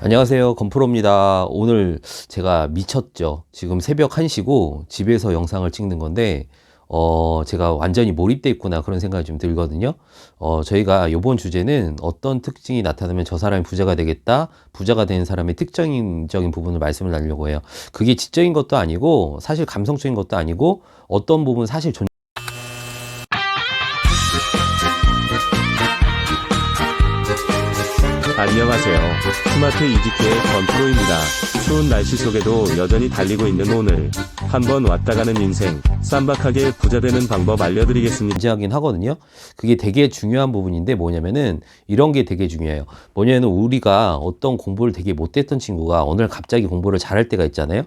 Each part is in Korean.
안녕하세요. 건프로입니다. 오늘 제가 미쳤죠. 지금 새벽 1시고 집에서 영상을 찍는 건데, 제가 완전히 몰입돼 있구나 그런 생각이 좀 들거든요. 저희가 요번 주제는 어떤 특징이 나타나면 저 사람이 부자가 되겠다, 부자가 되는 사람의 특징적인 부분을 말씀을 나누려고 해요. 그게 지적인 것도 아니고, 사실 감성적인 것도 아니고, 어떤 부분 사실 안녕하세요. 스마트 이지케의 건프로입니다. 추운 날씨 속에도 여전히 달리고 있는 오늘, 한번 왔다 가는 인생, 쌈박하게 부자 되는 방법 알려드리겠습니다. 존재하긴 하거든요. 그게 되게 중요한 부분인데 뭐냐면은 이런 게 되게 중요해요. 뭐냐면 우리가 어떤 공부를 되게 못했던 친구가 오늘 갑자기 공부를 잘할 때가 있잖아요.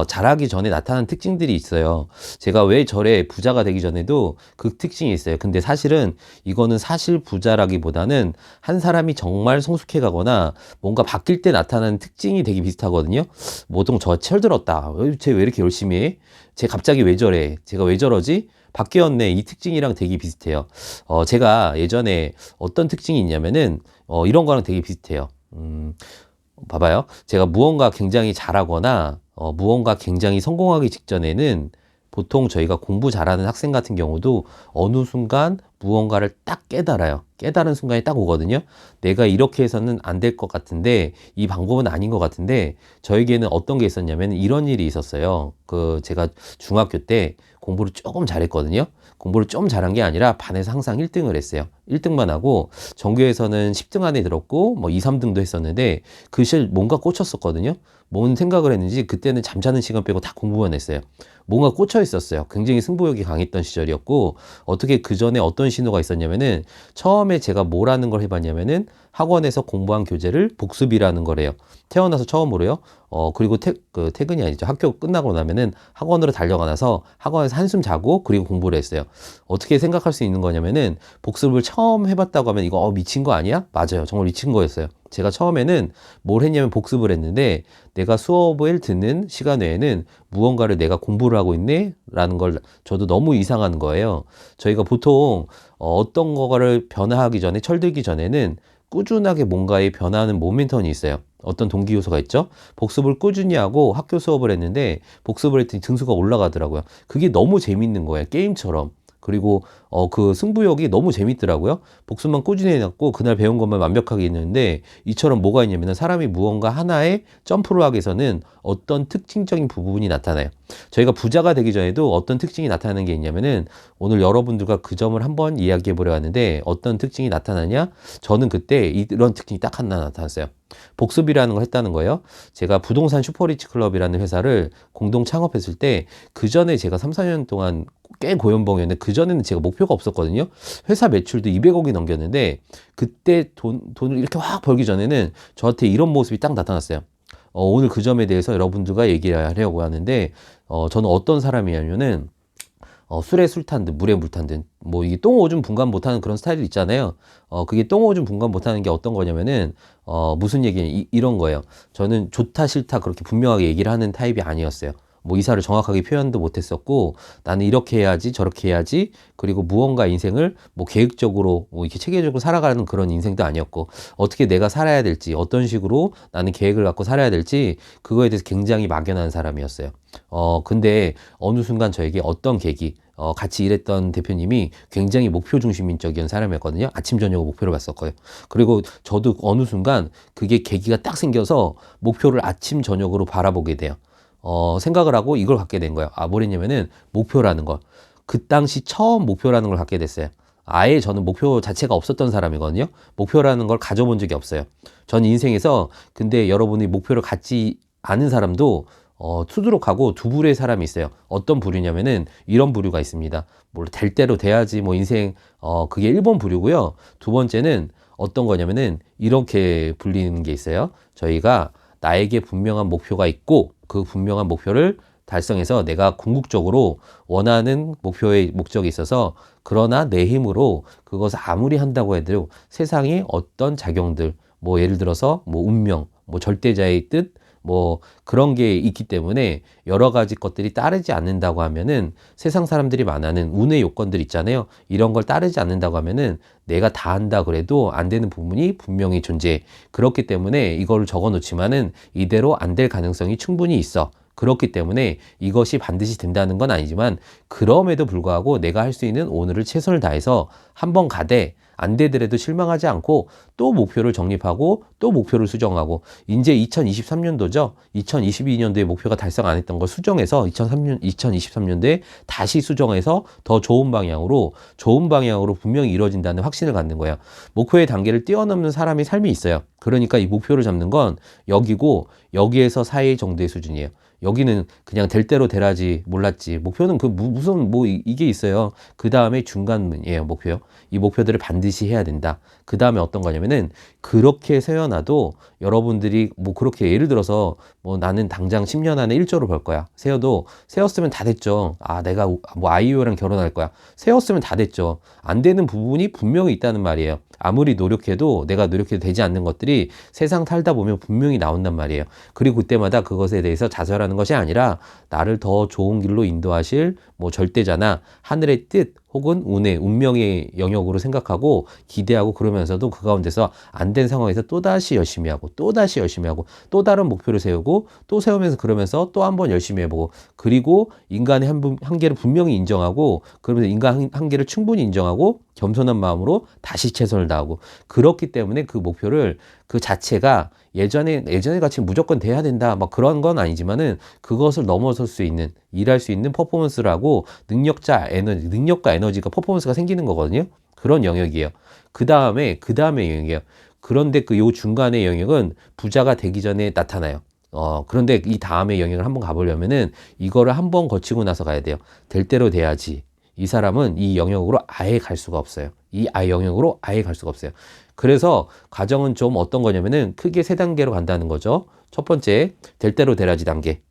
잘하기 전에 나타나는 특징들이 있어요. 제가 왜 저래 부자가 되기 전에도 그 특징이 있어요. 근데 사실은 이거는 사실 부자라기보다는 한 사람이 정말 성숙해 가거나 뭔가 바뀔 때 나타나는 특징이 되게 비슷하거든요. 보통 저 철들었다. 쟤 왜 이렇게 열심히 해? 쟤 갑자기 왜 저래? 제가 왜 저러지? 바뀌었네. 이 특징이랑 되게 비슷해요. 제가 예전에 어떤 특징이 있냐면은, 이런 거랑 되게 비슷해요. 봐봐요. 제가 무언가 굉장히 잘하거나, 무언가 굉장히 성공하기 직전에는 보통 저희가 공부 잘하는 학생 같은 경우도 어느 순간 무언가를 딱 깨달아요. 깨달은 순간이 딱 오거든요. 내가 이렇게 해서는 안 될 것 같은데, 이 방법은 아닌 것 같은데, 저에게는 어떤 게 있었냐면 이런 일이 있었어요. 제가 중학교 때 공부를 조금 잘했거든요. 공부를 좀 잘한 게 아니라 반에서 항상 1등을 했어요. 1등만 하고 전교에서는 10등 안에 들었고 뭐 2, 3등도 했었는데 그 시절 뭔가 꽂혔었거든요. 뭔 생각을 했는지 그때는 잠자는 시간 빼고 다 공부만 했어요. 뭔가 꽂혀 있었어요. 굉장히 승부욕이 강했던 시절이었고 어떻게 그 전에 어떤 신호가 있었냐면은 처음에 제가 뭐라는 걸 해봤냐면은 학원에서 공부한 교재를 복습이라는 거래요. 태어나서 처음으로요. 그리고 퇴근이 아니죠. 학교 끝나고 나면은 학원으로 달려가 나서 학원에서 한숨 자고 그리고 공부를 했어요. 어떻게 생각할 수 있는 거냐면은 복습을 처음 해봤다고 하면 이거 미친 거 아니야? 맞아요. 정말 미친 거였어요. 제가 처음에는 뭘 했냐면 복습을 했는데 내가 수업을 듣는 시간 외에는 무언가를 내가 공부를 하고 있네? 라는 걸 저도 너무 이상한 거예요. 저희가 보통 어떤 거를 변화하기 전에 철들기 전에는 꾸준하게 뭔가에 변화하는 모멘텀이 있어요. 어떤 동기 요소가 있죠? 복습을 꾸준히 하고 학교 수업을 했는데 복습을 했더니 등수가 올라가더라고요. 그게 너무 재밌는 거예요. 게임처럼. 그리고 그 승부욕이 너무 재밌더라고요. 복습만 꾸준히 해놨고 그날 배운 것만 완벽하게 있는데 이처럼 뭐가 있냐면 사람이 무언가 하나에 점프를 하기 위해서는 어떤 특징적인 부분이 나타나요. 저희가 부자가 되기 전에도 어떤 특징이 나타나는 게 있냐면은 오늘 여러분들과 그 점을 한번 이야기해 보려 하는데 어떤 특징이 나타나냐? 저는 그때 이런 특징이 딱 하나 나타났어요. 복습이라는 걸 했다는 거예요. 제가 부동산 슈퍼리치 클럽이라는 회사를 공동 창업했을 때 그 전에 제가 3, 4년 동안 꽤 고연봉이었는데 그 전에는 제가 목표가 없었거든요. 회사 매출도 200억이 넘겼는데 그때 돈을 이렇게 확 벌기 전에는 저한테 이런 모습이 딱 나타났어요. 오늘 그 점에 대해서 여러분들과 얘기를 하려고 하는데 저는 어떤 사람이냐면은 술에 술 탄 듯, 물에 물 탄 듯, 뭐, 이게 똥 오줌 분간 못하는 그런 스타일이 있잖아요. 그게 똥 오줌 분간 못하는 게 어떤 거냐면은, 무슨 얘기, 이런 거예요. 저는 좋다, 싫다, 그렇게 분명하게 얘기를 하는 타입이 아니었어요. 뭐, 이사를 정확하게 표현도 못했었고, 나는 이렇게 해야지, 저렇게 해야지, 그리고 무언가 인생을 뭐, 계획적으로, 뭐, 이렇게 체계적으로 살아가는 그런 인생도 아니었고, 어떻게 내가 살아야 될지, 어떤 식으로 나는 계획을 갖고 살아야 될지, 그거에 대해서 굉장히 막연한 사람이었어요. 근데 어느 순간 저에게 어떤 계기, 같이 일했던 대표님이 굉장히 목표 중심적인 사람이었거든요. 아침, 저녁을 목표로 봤었고요. 그리고 저도 어느 순간 그게 계기가 딱 생겨서 목표를 아침, 저녁으로 바라보게 돼요. 생각을 하고 이걸 갖게 된 거예요. 뭐랬냐면은 목표라는 걸. 그 당시 처음 목표라는 걸 갖게 됐어요. 아예 저는 목표 자체가 없었던 사람이거든요. 목표라는 걸 가져본 적이 없어요. 전 인생에서 근데 여러분이 목표를 갖지 않은 사람도 투두룩하고 두 부류의 사람이 있어요. 어떤 부류냐면은 이런 부류가 있습니다. 뭐 될 대로 돼야지 뭐 인생 그게 1번 부류고요. 두 번째는 어떤 거냐면은 이렇게 불리는 게 있어요. 저희가 나에게 분명한 목표가 있고 그 분명한 목표를 달성해서 내가 궁극적으로 원하는 목표의 목적이 있어서 그러나 내 힘으로 그것을 아무리 한다고 해도 세상에 어떤 작용들 뭐 예를 들어서 뭐 운명, 뭐 절대자의 뜻 뭐 그런 게 있기 때문에 여러 가지 것들이 따르지 않는다고 하면은 세상 사람들이 말하는 운의 요건들 있잖아요. 이런 걸 따르지 않는다고 하면은 내가 다 한다 그래도 안 되는 부분이 분명히 존재해. 그렇기 때문에 이거를 적어 놓지만은 이대로 안 될 가능성이 충분히 있어. 그렇기 때문에 이것이 반드시 된다는 건 아니지만 그럼에도 불구하고 내가 할 수 있는 오늘을 최선을 다해서 한번 가되 안 되더라도 실망하지 않고 또 목표를 정립하고 또 목표를 수정하고 이제 2023년도죠. 2022년도에 목표가 달성 안 했던 걸 수정해서 2023년도에 다시 수정해서 더 좋은 방향으로 분명히 이루어진다는 확신을 갖는 거예요. 목표의 단계를 뛰어넘는 사람의 삶이 있어요. 그러니까 이 목표를 잡는 건 여기고 여기에서 사이 정도의 수준이에요. 여기는 그냥 될 대로 되라지 몰랐지. 목표는 그 무슨 뭐 이게 있어요. 그 다음에 중간이에요. 목표요. 이 목표들을 반드시 해야 된다. 그 다음에 어떤 거냐면은 그렇게 세워놔도 여러분들이 뭐 그렇게 예를 들어서 뭐 나는 당장 10년 안에 1조를 벌 거야. 세웠으면 다 됐죠. 아 내가 뭐 아이유랑 결혼할 거야. 세웠으면 다 됐죠. 안 되는 부분이 분명히 있다는 말이에요. 아무리 노력해도 내가 노력해도 되지 않는 것들이 세상 살다 보면 분명히 나온단 말이에요. 그리고 그때마다 그것에 대해서 자살하는 것이 아니라 나를 더 좋은 길로 인도하실 뭐 절대자나 하늘의 뜻 혹은 운명의 영역으로 생각하고 기대하고 그러면서도 그 가운데서 안 된 상황에서 또다시 열심히 하고 또다시 열심히 하고 또 다른 목표를 세우고 또 세우면서 그러면서 또 한 번 열심히 해보고 그리고 인간의 한계를 분명히 인정하고 그러면서 인간 한계를 충분히 인정하고 겸손한 마음으로 다시 최선을 다하고 그렇기 때문에 그 목표를 그 자체가 예전에 같이 무조건 돼야 된다 막 그런 건 아니지만은 그것을 넘어설 수 있는 일할 수 있는 퍼포먼스라고 능력과 에너지가 퍼포먼스가 생기는 거거든요. 그런 영역이에요. 그 다음에 영역이에요. 그런데 그 요 중간의 영역은 부자가 되기 전에 나타나요. 그런데 이 다음의 영역을 한번 가보려면은 이거를 한번 거치고 나서 가야 돼요. 될 대로 돼야지. 이 사람은 이 영역으로 아예 갈 수가 없어요. 영역으로 아예 갈 수가 없어요. 그래서 과정은 좀 어떤 거냐면은 크게 세 단계로 간다는 거죠. 첫 번째, 될 대로 되라지 단계.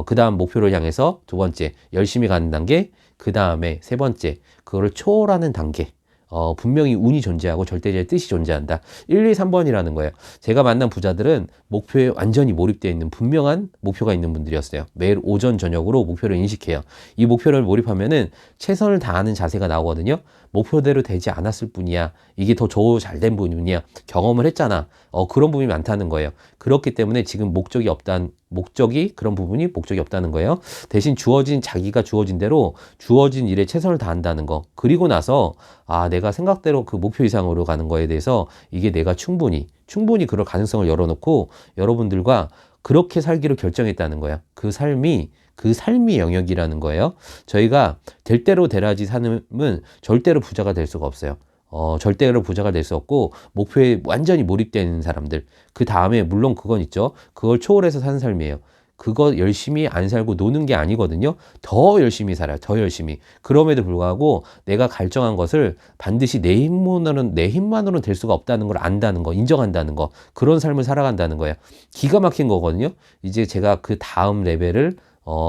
그 다음 목표를 향해서 두 번째, 열심히 가는 단계. 그 다음에 세 번째, 그거를 초월하는 단계. 분명히 운이 존재하고 절대자의 뜻이 존재한다. 1, 2, 3번이라는 거예요. 제가 만난 부자들은 목표에 완전히 몰입되어 있는 분명한 목표가 있는 분들이었어요. 매일 오전, 저녁으로 목표를 인식해요. 이 목표를 몰입하면은 최선을 다하는 자세가 나오거든요. 목표대로 되지 않았을 뿐이야. 이게 더 잘된 부분이야. 경험을 했잖아. 그런 부분이 많다는 거예요. 그렇기 때문에 지금 그런 부분이 목적이 없다는 거예요. 대신 자기가 주어진 대로 주어진 일에 최선을 다한다는 거. 그리고 나서, 내가 생각대로 그 목표 이상으로 가는 거에 대해서 이게 내가 충분히 그럴 가능성을 열어놓고 여러분들과 그렇게 살기로 결정했다는 거야. 그 삶이 영역이라는 거예요. 저희가 될 대로 되라지 삶은 절대로 부자가 될 수가 없어요. 절대로 부자가 될 수 없고 목표에 완전히 몰입되는 사람들. 그 다음에 물론 그건 있죠. 그걸 초월해서 사는 삶이에요. 그거 열심히 안 살고 노는 게 아니거든요. 더 열심히 살아요. 더 열심히. 그럼에도 불구하고 내가 결정한 것을 반드시 내 힘만으로는 될 수가 없다는 걸 안다는 거, 인정한다는 거. 그런 삶을 살아간다는 거예요. 기가 막힌 거거든요. 이제 제가 그 다음 레벨을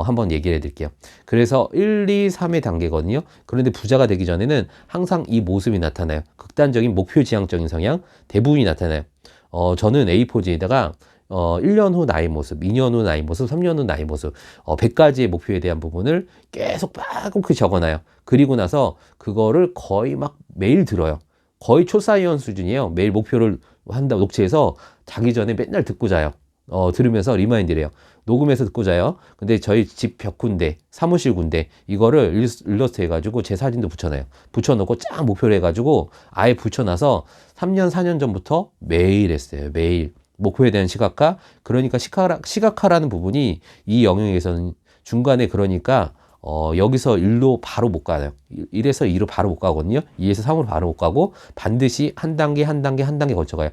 한번 얘기를 해드릴게요. 그래서 1, 2, 3의 단계거든요. 그런데 부자가 되기 전에는 항상 이 모습이 나타나요. 극단적인 목표 지향적인 성향 대부분이 나타나요. 저는 A4지에다가 1년 후 나의 모습, 2년 후 나의 모습, 3년 후 나의 모습 100가지의 목표에 대한 부분을 계속 빠꾸히 적어놔요. 그리고 나서 그거를 거의 막 매일 들어요. 거의 초사이언 수준이에요. 매일 목표를 녹취해서 자기 전에 맨날 듣고 자요. 들으면서 리마인드래요. 녹음해서 듣고 자요. 근데 저희 집 벽군데, 사무실 군데, 이거를 일러스트 해가지고 제 사진도 붙여놔요. 붙여놓고 쫙 목표를 해가지고 아예 붙여놔서 3년, 4년 전부터 매일 했어요. 매일. 목표에 대한 시각화. 그러니까 시각화라는 부분이 이 영역에서는 중간에 그러니까 여기서 1로 바로 못 가요. 1에서 2로 바로 못 가거든요. 2에서 3으로 바로 못 가고 반드시 한 단계 거쳐가요.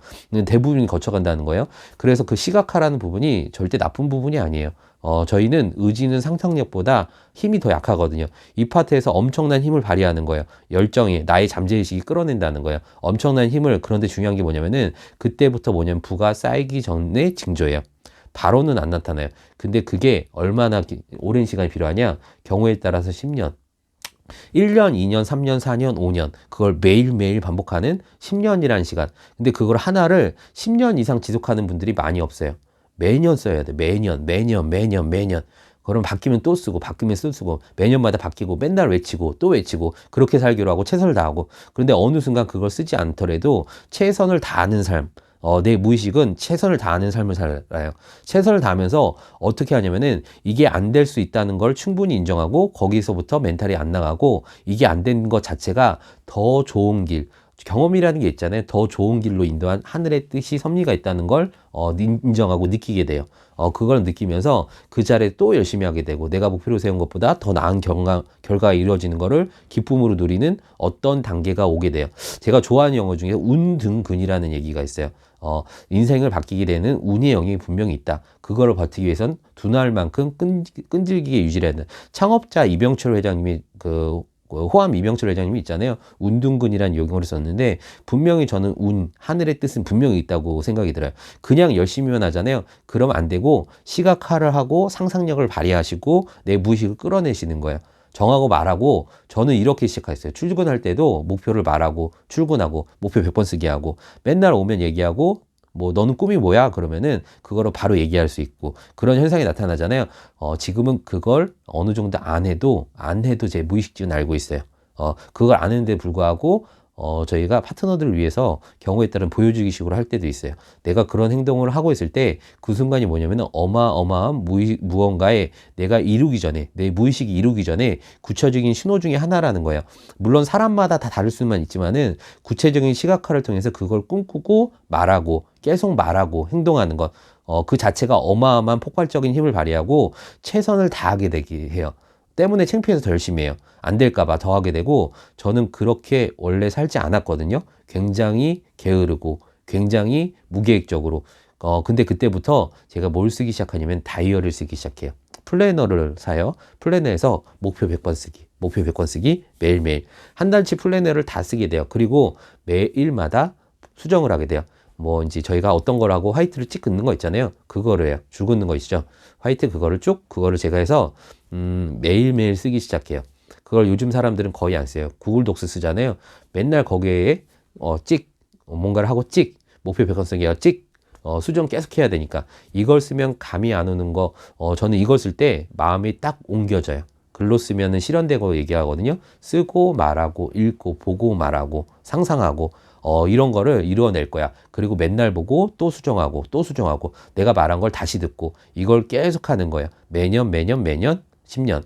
대부분이 거쳐간다는 거예요. 그래서 그 시각화라는 부분이 절대 나쁜 부분이 아니에요. 저희는 의지는 상상력보다 힘이 더 약하거든요. 이 파트에서 엄청난 힘을 발휘하는 거예요. 열정이, 나의 잠재의식이 끌어낸다는 거예요. 엄청난 힘을, 그런데 중요한 게 뭐냐면은 그때부터 부가 쌓이기 전에 징조예요. 바로는 안 나타나요. 근데 그게 얼마나 오랜 시간이 필요하냐? 경우에 따라서 10년. 1년, 2년, 3년, 4년, 5년. 그걸 매일매일 반복하는 10년이라는 시간. 근데 그걸 하나를 10년 이상 지속하는 분들이 많이 없어요. 매년 써야 돼. 매년. 그럼 바뀌면 또 쓰고, 바뀌면 또 쓰고, 매년마다 바뀌고, 맨날 외치고, 또 외치고, 그렇게 살기로 하고, 최선을 다하고. 그런데 어느 순간 그걸 쓰지 않더라도 최선을 다하는 삶, 내 무의식은 최선을 다하는 삶을 살아요. 최선을 다하면서 어떻게 하냐면은 이게 안 될 수 있다는 걸 충분히 인정하고 거기서부터 멘탈이 안 나가고 이게 안 된 것 자체가 더 좋은 길, 경험이라는 게 있잖아요. 더 좋은 길로 인도한 하늘의 뜻이 섭리가 있다는 걸 인정하고 느끼게 돼요. 그걸 느끼면서 그 자리에 또 열심히 하게 되고 내가 목표로 세운 것보다 더 나은 결과가 이루어지는 거를 기쁨으로 누리는 어떤 단계가 오게 돼요. 제가 좋아하는 영어 중에 운등근이라는 얘기가 있어요. 인생을 바뀌게 되는 운의 영역이 분명히 있다. 그거를 버티기 위해선 두날 만큼 끈질기게 유지를 해야 된다. 창업자 이병철 회장님이 호암 이병철 회장님이 있잖아요. 운둔근이라는 용어를 썼는데 분명히 저는 하늘의 뜻은 분명히 있다고 생각이 들어요. 그냥 열심히만 하잖아요. 그러면 안 되고 시각화를 하고 상상력을 발휘하시고 내 무의식을 끌어내시는 거예요. 정하고 말하고 저는 이렇게 시작했어요. 출근할 때도 목표를 말하고 출근하고 목표 100번 쓰게 하고 맨날 오면 얘기하고 뭐 너는 꿈이 뭐야? 그러면은 그거를 바로 얘기할 수 있고 그런 현상이 나타나잖아요. 지금은 그걸 어느 정도 안 해도 제 무의식적으로 알고 있어요. 그걸 아는데 불구하고 저희가 파트너들을 위해서 경우에 따른 보여주기식으로 할 때도 있어요. 내가 그런 행동을 하고 있을 때 그 순간이 뭐냐면 어마어마한 무언가에 내가 이루기 전에 내 무의식이 이루기 전에 구체적인 신호 중에 하나라는 거예요. 물론 사람마다 다 다를 수만 있지만은 구체적인 시각화를 통해서 그걸 꿈꾸고 말하고 계속 말하고 행동하는 것 그 자체가 어마어마한 폭발적인 힘을 발휘하고 최선을 다하게 되게 해요. 때문에 창피해서 더 열심히 해요. 안 될까봐 더 하게 되고 저는 그렇게 원래 살지 않았거든요. 굉장히 게으르고 굉장히 무계획적으로 근데 그때부터 제가 뭘 쓰기 시작하냐면 다이어리를 쓰기 시작해요. 플래너를 사요. 플래너에서 목표 100번 쓰기 매일매일 한 달치 플래너를 다 쓰게 돼요. 그리고 매일마다 수정을 하게 돼요. 뭐 이제 저희가 어떤 거라고 화이트를 찍 긋는 거 있잖아요. 그거를 해요. 줄 긋는 거 있죠. 화이트 그거를 제가 해서 매일매일 쓰기 시작해요. 그걸 요즘 사람들은 거의 안 써요. 구글 독스 쓰잖아요. 맨날 거기에 뭔가를 하고 목표 100번 쓰기야 수정 계속 해야 되니까 이걸 쓰면 감이 안 오는 거 저는 이걸 쓸 때 마음이 딱 옮겨져요. 글로 쓰면은 실현되고 얘기하거든요. 쓰고 말하고 읽고 보고 말하고 상상하고 이런 거를 이루어낼 거야. 그리고 맨날 보고 또 수정하고 내가 말한 걸 다시 듣고 이걸 계속 하는 거야. 매년 10년.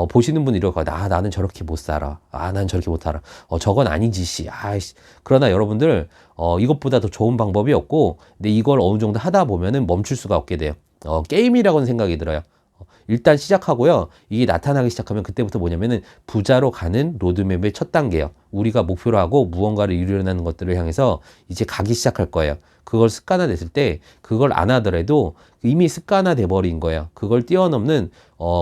보시는 분 이럴 거야. 나는 저렇게 못 살아. 난 저렇게 못 살아. 저건 아니지, 씨. 아이씨. 그러나 여러분들, 이것보다 더 좋은 방법이 없고, 근데 이걸 어느 정도 하다 보면은 멈출 수가 없게 돼요. 게임이라고는 생각이 들어요. 일단 시작하고요. 이게 나타나기 시작하면 그때부터 뭐냐면은 부자로 가는 로드맵의 첫 단계예요. 우리가 목표로 하고 무언가를 이루려는 것들을 향해서 이제 가기 시작할 거예요. 그걸 습관화됐을 때 그걸 안 하더라도 이미 습관화돼 버린 거예요. 그걸 뛰어넘는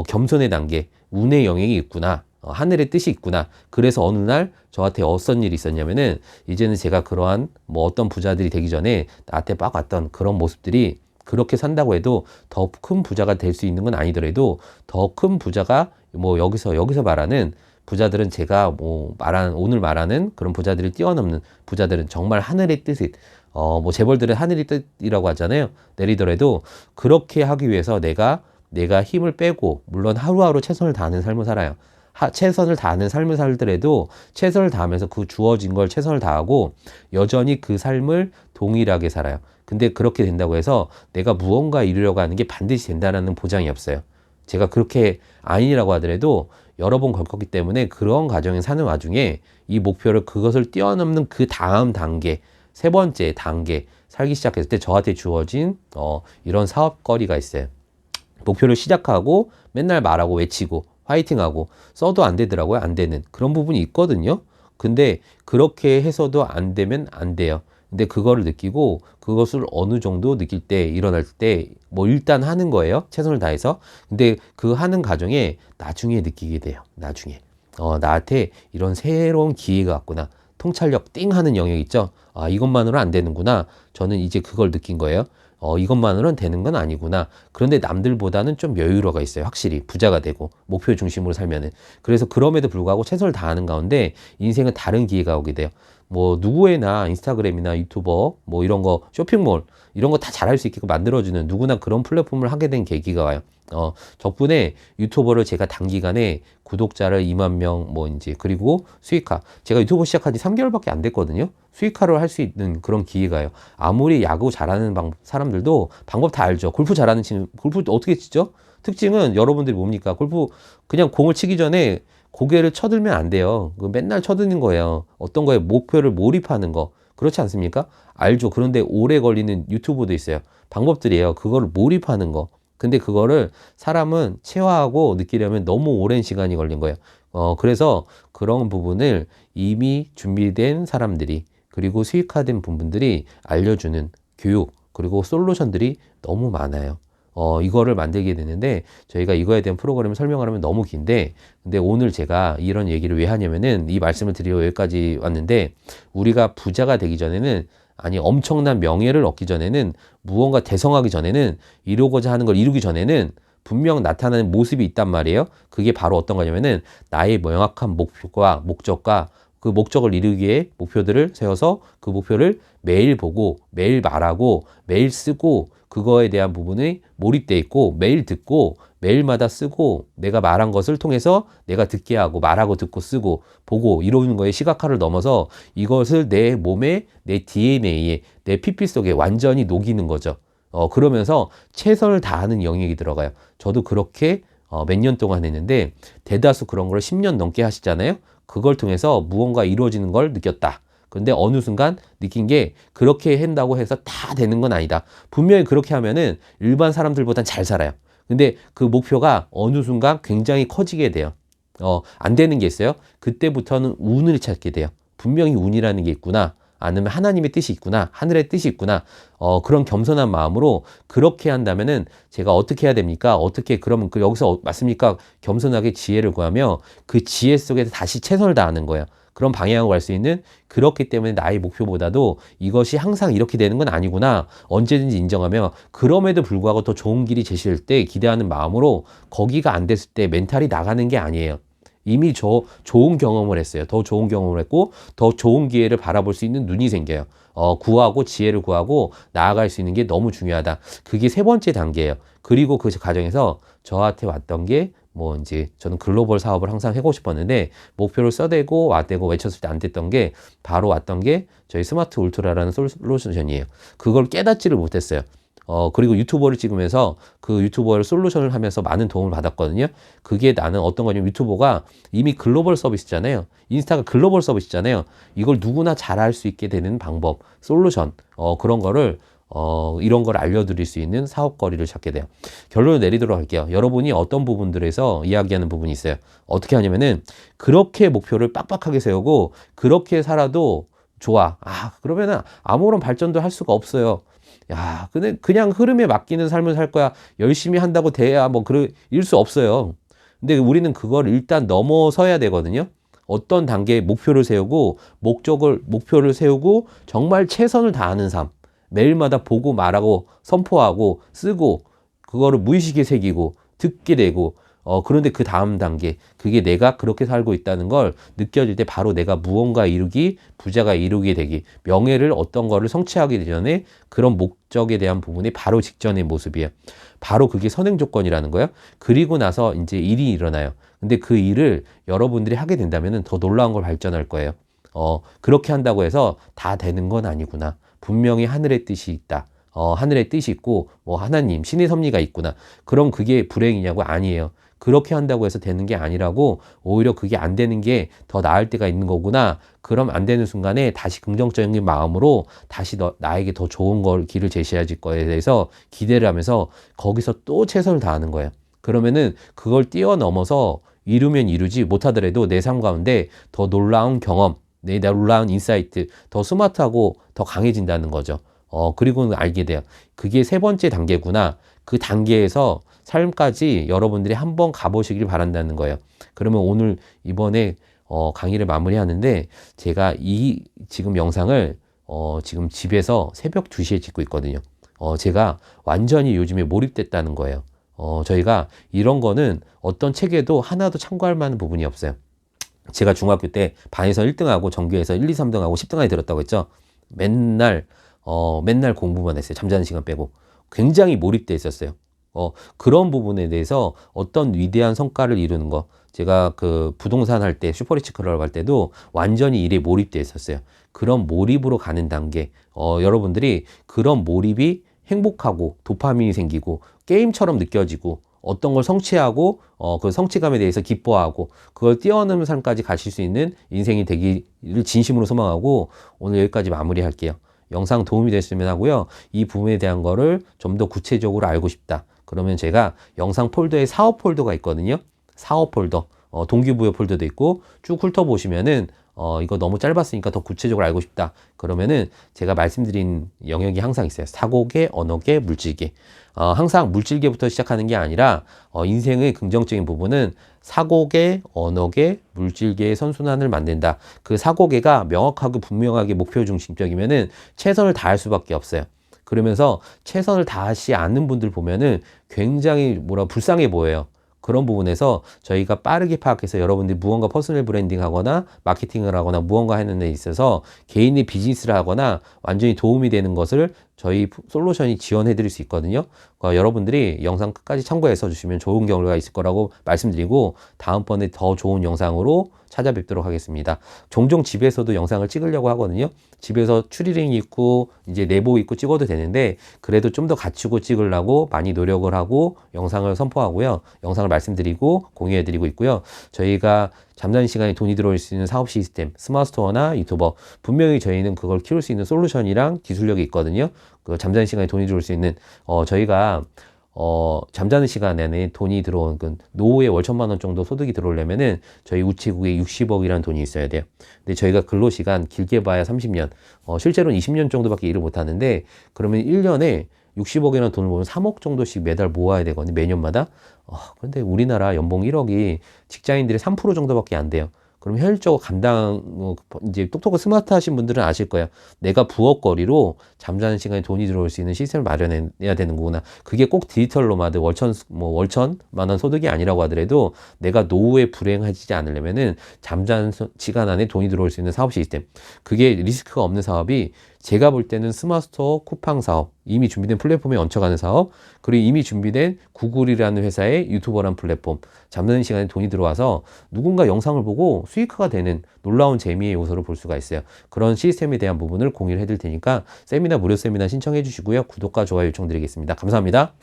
겸손의 단계, 운의 영역이 있구나. 하늘의 뜻이 있구나. 그래서 어느 날 저한테 어떤 일이 있었냐면은 이제는 제가 그러한 뭐 어떤 부자들이 되기 전에 나한테 막 왔던 그런 모습들이 그렇게 산다고 해도 더 큰 부자가 될 수 있는 건 아니더라도 더 큰 부자가 뭐 여기서 말하는 부자들은 제가 오늘 말하는 그런 부자들을 뛰어넘는 부자들은 정말 하늘의 뜻이 뭐 재벌들은 하늘의 뜻이라고 하잖아요. 내리더라도 그렇게 하기 위해서 내가 힘을 빼고 물론 하루하루 최선을 다하는 삶을 살아요. 최선을 다하는 삶을 살더라도 최선을 다하면서 그 주어진 걸 최선을 다하고 여전히 그 삶을 동일하게 살아요. 근데 그렇게 된다고 해서 내가 무언가 이루려고 하는 게 반드시 된다는 보장이 없어요. 제가 그렇게 아니라고 하더라도 여러 번 겪었기 때문에 그런 과정에 사는 와중에 이 목표를 그것을 뛰어넘는 그 다음 단계, 세 번째 단계 살기 시작했을 때 저한테 주어진 이런 사업거리가 있어요. 목표를 시작하고 맨날 말하고 외치고 화이팅하고 써도 안 되더라고요. 안 되는 그런 부분이 있거든요. 근데 그렇게 해서도 안 되면 안 돼요. 근데 그거를 느끼고 그것을 어느 정도 느낄 때 일어날 때 뭐 일단 하는 거예요. 최선을 다해서. 근데 그 하는 과정에 나중에 느끼게 돼요. 나중에 나한테 이런 새로운 기회가 왔구나. 통찰력 띵 하는 영역 있죠. 이것만으로 안 되는구나. 저는 이제 그걸 느낀 거예요. 이것만으로는 되는 건 아니구나. 그런데 남들보다는 좀 여유로가 있어요. 확실히 부자가 되고 목표 중심으로 살면은. 그래서 그럼에도 불구하고 최선을 다하는 가운데 인생은 다른 기회가 오게 돼요. 뭐 누구에나 인스타그램이나 유튜버 뭐 이런 거 쇼핑몰 이런 거 다 잘할 수 있게끔 만들어주는 누구나 그런 플랫폼을 하게 된 계기가 와요. 덕분에 유튜버를 제가 단기간에 구독자를 2만 명 뭐 이제 그리고 수익화 제가 유튜브 시작한 지 3개월밖에 안 됐거든요. 수익화를 할 수 있는 그런 기회가요. 아무리 야구 잘하는 사람들도 방법 다 알죠. 골프 잘하는 친구 골프 어떻게 치죠? 특징은 여러분들이 뭡니까? 골프 그냥 공을 치기 전에 고개를 쳐들면 안 돼요. 맨날 쳐드는 거예요. 어떤 거에 목표를 몰입하는 거. 그렇지 않습니까? 알죠. 그런데 오래 걸리는 유튜브도 있어요. 방법들이에요. 그거를 몰입하는 거. 근데 그거를 사람은 체화하고 느끼려면 너무 오랜 시간이 걸린 거예요. 그래서 그런 부분을 이미 준비된 사람들이 그리고 수익화된 부분들이 알려주는 교육 그리고 솔루션들이 너무 많아요. 이거를 만들게 되는데 저희가 이거에 대한 프로그램을 설명하려면 너무 긴데 근데 오늘 제가 이런 얘기를 왜 하냐면은 이 말씀을 드리러 여기까지 왔는데 우리가 부자가 되기 전에는 아니 엄청난 명예를 얻기 전에는 무언가 대성하기 전에는 이루고자 하는 걸 이루기 전에는 분명 나타나는 모습이 있단 말이에요. 그게 바로 어떤 거냐면은 나의 명확한 목표와 목적과 그 목적을 이루기 위해 목표들을 세워서 그 목표를 매일 보고 매일 말하고 매일 쓰고 그거에 대한 부분이 몰입돼 있고 매일 듣고 매일마다 쓰고 내가 말한 것을 통해서 내가 듣게 하고 말하고 듣고 쓰고 보고 이러는 거에 시각화를 넘어서 이것을 내 몸에 내 DNA에 내 피피 속에 완전히 녹이는 거죠. 그러면서 최선을 다하는 영역이 들어가요. 저도 그렇게 몇 년 동안 했는데 대다수 그런 걸 10년 넘게 하시잖아요. 그걸 통해서 무언가 이루어지는 걸 느꼈다. 근데 어느 순간 느낀 게 그렇게 한다고 해서 다 되는 건 아니다. 분명히 그렇게 하면은 일반 사람들보단 잘 살아요. 근데 그 목표가 어느 순간 굉장히 커지게 돼요. 안 되는 게 있어요. 그때부터는 운을 찾게 돼요. 분명히 운이라는 게 있구나. 아니면 하나님의 뜻이 있구나. 하늘의 뜻이 있구나. 그런 겸손한 마음으로 그렇게 한다면은 제가 어떻게 해야 됩니까? 어떻게 그러면 여기서 맞습니까? 겸손하게 지혜를 구하며 그 지혜 속에서 다시 최선을 다하는 거예요. 그런 방향으로 갈 수 있는 그렇기 때문에 나의 목표보다도 이것이 항상 이렇게 되는 건 아니구나 언제든지 인정하며 그럼에도 불구하고 더 좋은 길이 제시될 때 기대하는 마음으로 거기가 안 됐을 때 멘탈이 나가는 게 아니에요. 이미 좋은 경험을 했어요. 더 좋은 경험을 했고 더 좋은 기회를 바라볼 수 있는 눈이 생겨요. 구하고 지혜를 구하고 나아갈 수 있는 게 너무 중요하다. 그게 세 번째 단계예요. 그리고 그 과정에서 저한테 왔던 게 뭐 이제 저는 글로벌 사업을 항상 하고 싶었는데 목표를 써대고 와대고 외쳤을 때 안 됐던 게 바로 왔던 게 저희 스마트 울트라라는 솔루션이에요. 그걸 깨닫지를 못했어요. 그리고 유튜버를 찍으면서 그 유튜버를 솔루션을 하면서 많은 도움을 받았거든요. 그게 나는 어떤 거냐면 유튜버가 이미 글로벌 서비스잖아요. 인스타가 글로벌 서비스잖아요. 이걸 누구나 잘할 수 있게 되는 방법, 솔루션, 그런 거를 이런 걸 알려드릴 수 있는 사업거리를 찾게 돼요. 결론을 내리도록 할게요. 여러분이 어떤 부분들에서 이야기하는 부분이 있어요. 어떻게 하냐면은 그렇게 목표를 빡빡하게 세우고 그렇게 살아도 좋아. 그러면은 아무런 발전도 할 수가 없어요. 야, 근데 그냥 흐름에 맡기는 삶을 살 거야. 열심히 한다고 돼야 이럴 수 없어요. 근데 우리는 그걸 일단 넘어서야 되거든요. 어떤 단계에 목표를 세우고 목표를 세우고 정말 최선을 다하는 삶. 매일마다 보고 말하고 선포하고 쓰고 그거를 무의식에 새기고 듣게 되고 그런데 그 다음 단계 그게 내가 그렇게 살고 있다는 걸 느껴질 때 바로 내가 무언가 이루기 부자가 이루게 되기 명예를 어떤 거를 성취하기 전에 그런 목적에 대한 부분이 바로 직전의 모습이에요. 바로 그게 선행 조건이라는 거예요. 그리고 나서 이제 일이 일어나요. 근데 그 일을 여러분들이 하게 된다면 더 놀라운 걸 발전할 거예요. 그렇게 한다고 해서 다 되는 건 아니구나. 분명히 하늘의 뜻이 있다. 하늘의 뜻이 있고 뭐 하나님 신의 섭리가 있구나. 그럼 그게 불행이냐고? 아니에요. 그렇게 한다고 해서 되는 게 아니라고 오히려 그게 안 되는 게 더 나을 때가 있는 거구나. 그럼 안 되는 순간에 다시 긍정적인 마음으로 다시 나에게 더 좋은 길을 제시해줄 거에 대해서 기대를 하면서 거기서 또 최선을 다하는 거예요. 그러면은 그걸 뛰어넘어서 이루면 이루지 못하더라도 내 삶 가운데 더 놀라운 경험 내 놀라운 인사이트, 더 스마트하고 더 강해진다는 거죠. 그리고는 알게 돼요. 그게 세 번째 단계구나. 그 단계에서 삶까지 여러분들이 한번 가보시길 바란다는 거예요. 그러면 오늘 이번에 강의를 마무리하는데 제가 이 지금 영상을 지금 집에서 새벽 2시에 찍고 있거든요. 제가 완전히 요즘에 몰입됐다는 거예요. 저희가 이런 거는 어떤 책에도 하나도 참고할 만한 부분이 없어요. 제가 중학교 때 반에서 1등하고 전교에서 1, 2, 3등하고 10등하게 들었다고 했죠. 맨날 맨날 공부만 했어요. 잠자는 시간 빼고. 굉장히 몰입돼 있었어요. 그런 부분에 대해서 어떤 위대한 성과를 이루는 거. 제가 그 부동산 할 때, 슈퍼리치 클럽 할 때도 완전히 일에 몰입돼 있었어요. 그런 몰입으로 가는 단계. 여러분들이 그런 몰입이 행복하고 도파민이 생기고 게임처럼 느껴지고 어떤 걸 성취하고 그 성취감에 대해서 기뻐하고 그걸 뛰어넘는 삶까지 가실 수 있는 인생이 되기를 진심으로 소망하고 오늘 여기까지 마무리할게요. 영상 도움이 됐으면 하고요. 이 부분에 대한 거를 좀 더 구체적으로 알고 싶다. 그러면 제가 영상 폴더에 사업 폴더가 있거든요. 사업 폴더, 동기부여 폴더도 있고 쭉 훑어보시면은 이거 너무 짧았으니까 더 구체적으로 알고 싶다. 그러면은 제가 말씀드린 영역이 항상 있어요. 사고계, 언어계, 물질계. 항상 물질계부터 시작하는 게 아니라 인생의 긍정적인 부분은 사고계, 언어계, 물질계의 선순환을 만든다. 그 사고계가 명확하고 분명하게 목표 중심적이면은 최선을 다할 수밖에 없어요. 그러면서 최선을 다하지 않는 분들 보면은 굉장히 불쌍해 보여요. 그런 부분에서 저희가 빠르게 파악해서 여러분들이 무언가 퍼스널 브랜딩 하거나 마케팅을 하거나 무언가 하는 데 있어서 개인의 비즈니스를 하거나 완전히 도움이 되는 것을 저희 솔루션이 지원해 드릴 수 있거든요. 여러분들이 영상 끝까지 참고해서 주시면 좋은 결과가 있을 거라고 말씀드리고 다음번에 더 좋은 영상으로 찾아뵙도록 하겠습니다. 종종 집에서도 영상을 찍으려고 하거든요. 집에서 추리링 있고 이제 내복 입고 찍어도 되는데 그래도 좀 더 갖추고 찍으려고 많이 노력을 하고 영상을 선포하고요. 영상을 말씀드리고 공유해 드리고 있고요. 저희가 잠자는 시간에 돈이 들어올 수 있는 사업 시스템, 스마트스토어나 유튜버 분명히 저희는 그걸 키울 수 있는 솔루션이랑 기술력이 있거든요. 그 잠자는 시간에 돈이 들어올 수 있는 저희가 잠자는 시간에는 돈이 들어온 노후에 월 1,000만 원 정도 소득이 들어오려면은 저희 우체국에 60억이라는 돈이 있어야 돼요. 근데 저희가 근로시간 길게 봐야 30년, 실제로는 20년 정도밖에 일을 못 하는데 그러면 1년에 60억이라는 돈을 모으면 3억 정도씩 매달 모아야 되거든요. 매년마다. 그런데 우리나라 연봉 1억이 직장인들의 3% 정도밖에 안 돼요. 그럼 현실적으로 이제 똑똑하고 스마트하신 분들은 아실 거예요. 내가 부업거리로 잠자는 시간에 돈이 들어올 수 있는 시스템을 마련해야 되는 거구나. 그게 꼭 디지털 노마드 월천만 원 소득이 아니라고 하더라도 내가 노후에 불행하지 않으려면은 잠자는 시간 안에 돈이 들어올 수 있는 사업 시스템. 그게 리스크가 없는 사업이 제가 볼 때는 스마트스토어 쿠팡 사업, 이미 준비된 플랫폼에 얹혀가는 사업, 그리고 이미 준비된 구글이라는 회사의 유튜버란 플랫폼, 잠드는 시간에 돈이 들어와서 누군가 영상을 보고 수익화가 되는 놀라운 재미의 요소를 볼 수가 있어요. 그런 시스템에 대한 부분을 공유를 해드릴 테니까 무료 세미나 신청해 주시고요. 구독과 좋아요 요청드리겠습니다. 감사합니다.